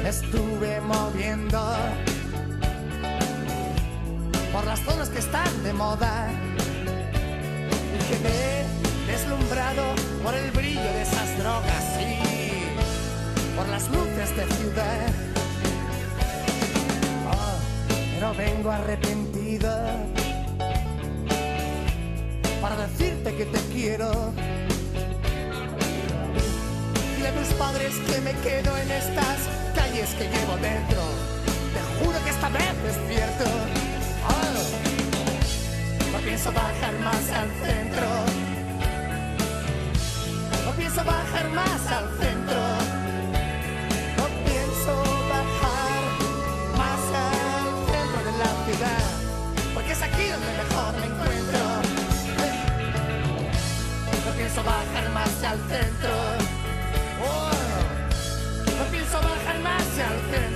Me estuve moviendo por las zonas que están de moda y quedé deslumbrado por el brillo de esas drogas y por las luces de ciudad. Oh, pero vengo arrepentido para decirte que te quiero. Dile a tus padres que me quedo en estas calles que llevo dentro. Te juro que esta vez es cierto. Oh, no pienso bajar más al centro. No pienso bajar más al centro. No pienso bajar más al centro de la ciudad, porque es aquí donde mejor me encuentro. No pienso bajar más al centro. Oh, no pienso bajar más al centro.